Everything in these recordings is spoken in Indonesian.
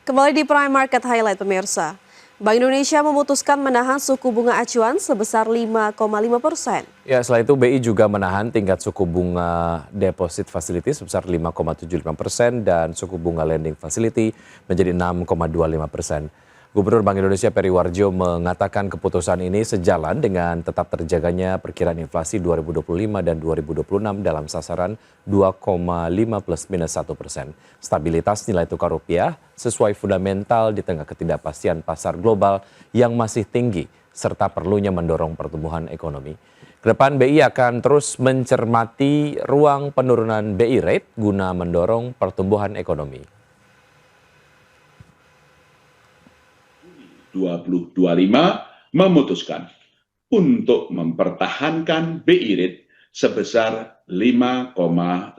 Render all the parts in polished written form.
Kembali di Prime Market Highlight pemirsa. Bank Indonesia memutuskan menahan suku bunga acuan sebesar 5,5%. Ya, selain itu BI juga menahan tingkat suku bunga deposit facility sebesar 5,75% dan suku bunga lending facility menjadi 6,25%. Gubernur Bank Indonesia Peri Warjio mengatakan keputusan ini sejalan dengan tetap terjaganya perkiraan inflasi 2025 dan 2026 dalam sasaran 2,5 plus minus 1%. Stabilitas nilai tukar rupiah sesuai fundamental di tengah ketidakpastian pasar global yang masih tinggi serta perlunya mendorong pertumbuhan ekonomi. Kedepan BI akan terus mencermati ruang penurunan BI rate guna mendorong pertumbuhan ekonomi. 2025 memutuskan untuk mempertahankan BI rate sebesar 5,5%.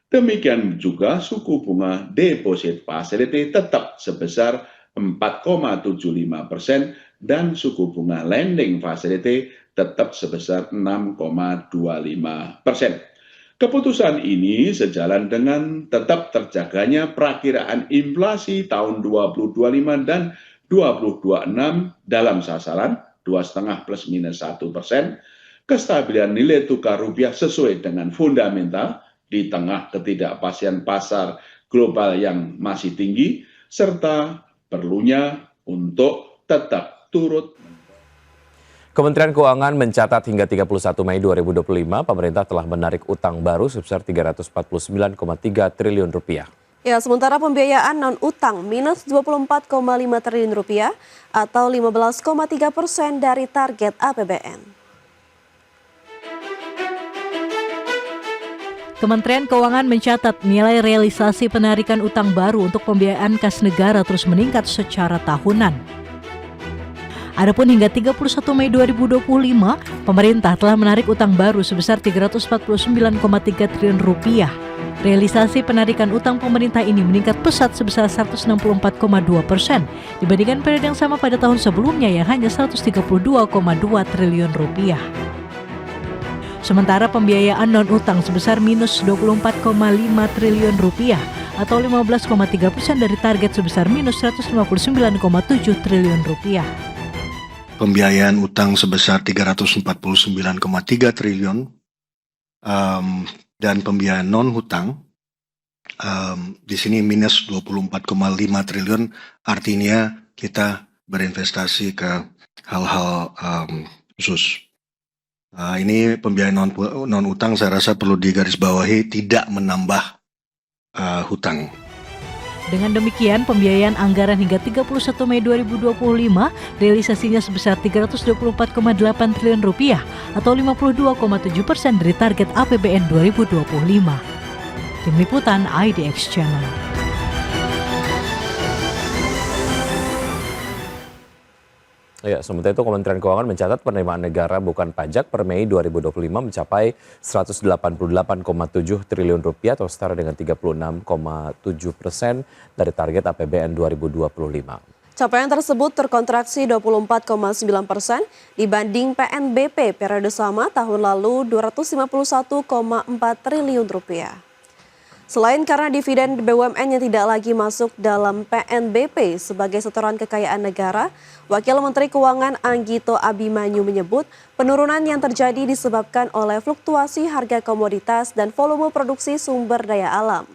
Demikian juga suku bunga deposit facility tetap sebesar 4,75% dan suku bunga lending facility tetap sebesar 6,25%. Keputusan ini sejalan dengan tetap terjaganya perakiraan inflasi tahun 2025 dan 2026 dalam sasaran 2,5 plus minus 1%, kestabilan nilai tukar rupiah sesuai dengan fundamental di tengah ketidakpastian pasar global yang masih tinggi, serta perlunya untuk tetap turut. Kementerian Keuangan mencatat hingga 31 Mei 2025, pemerintah telah menarik utang baru sebesar 349,3 triliun rupiah. Ya, sementara pembiayaan non-utang minus 24,5 triliun rupiah atau 15,3% dari target APBN. Kementerian Keuangan mencatat nilai realisasi penarikan utang baru untuk pembiayaan kas negara terus meningkat secara tahunan. Adapun hingga 31 Mei 2025, pemerintah telah menarik utang baru sebesar 349,3 triliun rupiah. Realisasi penarikan utang pemerintah ini meningkat pesat sebesar 164,2% dibandingkan periode yang sama pada tahun sebelumnya yang hanya 132,2 triliun rupiah. Sementara pembiayaan non-utang sebesar minus 24,5 triliun rupiah atau 15,3% dari target sebesar minus 159,7 triliun rupiah. Pembiayaan utang sebesar 349,3 triliun dan pembiayaan non-hutang di sini minus 24,5 triliun, artinya kita berinvestasi ke hal-hal khusus. Ini pembiayaan non-hutang saya rasa perlu digarisbawahi tidak menambah hutang. Dengan demikian, pembiayaan anggaran hingga 31 Mei 2025 realisasinya sebesar 324,8 triliun rupiah atau 52,7% dari target APBN 2025. Tim Liputan IDX Channel. Ya, sementara itu Kementerian Keuangan mencatat penerimaan negara bukan pajak per Mei 2025 mencapai 188,7 triliun rupiah atau setara dengan 36,7% dari target APBN 2025. Capaian tersebut terkontraksi 24,9% dibanding PNBP periode sama tahun lalu 251,4 triliun rupiah. Selain karena dividen BUMN yang tidak lagi masuk dalam PNBP sebagai setoran kekayaan negara, Wakil Menteri Keuangan Anggito Abimanyu menyebut penurunan yang terjadi disebabkan oleh fluktuasi harga komoditas dan volume produksi sumber daya alam.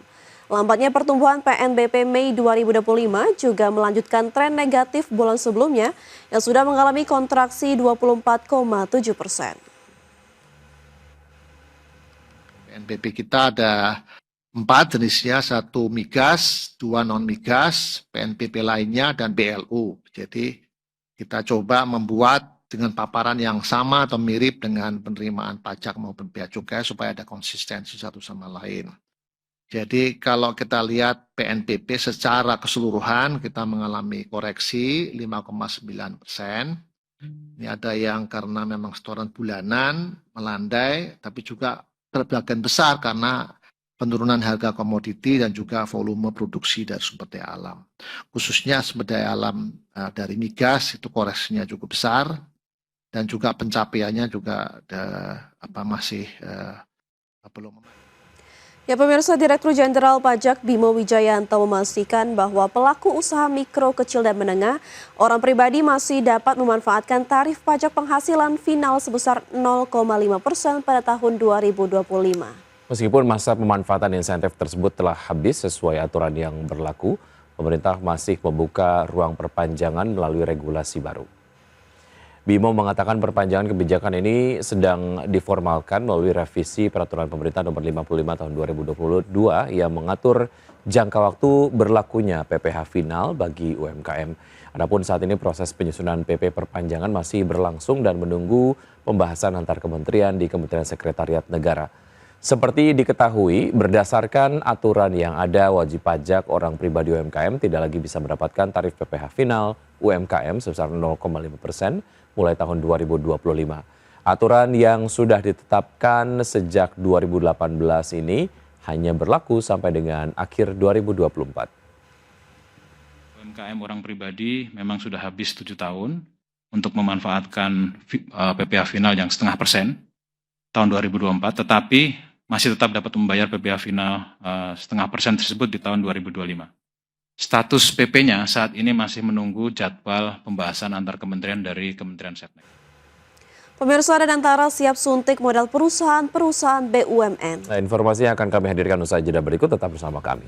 Lambatnya pertumbuhan PNBP Mei 2025 juga melanjutkan tren negatif bulan sebelumnya yang sudah mengalami kontraksi 24,7%. PNBP kita ada 4 jenisnya, 1 migas, 2 non-migas, PNBP lainnya, dan BLU. Jadi kita coba membuat dengan paparan yang sama atau mirip dengan penerimaan pajak maupun bea cukai supaya ada konsistensi satu sama lain. Jadi kalau kita lihat PNBP secara keseluruhan kita mengalami koreksi 5,9%. Ini ada yang karena memang setoran bulanan melandai, tapi juga sebagian besar karena penurunan harga komoditi dan juga volume produksi dari sumber daya alam. Khususnya sumber daya alam dari migas itu koreksinya cukup besar dan juga pencapaiannya juga masih belum. Ya pemirsa, Direktur Jenderal Pajak Bimo Wijayanto memastikan bahwa pelaku usaha mikro, kecil, dan menengah orang pribadi masih dapat memanfaatkan tarif pajak penghasilan final sebesar 0,5% pada tahun 2025. Meskipun masa pemanfaatan insentif tersebut telah habis sesuai aturan yang berlaku, pemerintah masih membuka ruang perpanjangan melalui regulasi baru. Bimo mengatakan perpanjangan kebijakan ini sedang diformalkan melalui revisi Peraturan Pemerintah Nomor 55 Tahun 2022 yang mengatur jangka waktu berlakunya PPh final bagi UMKM. Adapun saat ini proses penyusunan PP perpanjangan masih berlangsung dan menunggu pembahasan antar kementerian di Kementerian Sekretariat Negara. Seperti diketahui, berdasarkan aturan yang ada, wajib pajak orang pribadi UMKM tidak lagi bisa mendapatkan tarif PPh final UMKM sebesar 0,5% mulai tahun 2025. Aturan yang sudah ditetapkan sejak 2018 ini hanya berlaku sampai dengan akhir 2024. UMKM orang pribadi memang sudah habis 7 tahun untuk memanfaatkan PPh final yang 0,5% tahun 2024, tetapi masih tetap dapat membayar PPh final 0,5% tersebut di tahun 2025. Status PP-nya saat ini masih menunggu jadwal pembahasan antar kementerian dari Kementerian Setnek. Pemirsa, dan antara siap suntik modal perusahaan BUMN. Nah, informasi yang akan kami hadirkan usai jeda berikut, tetap bersama kami.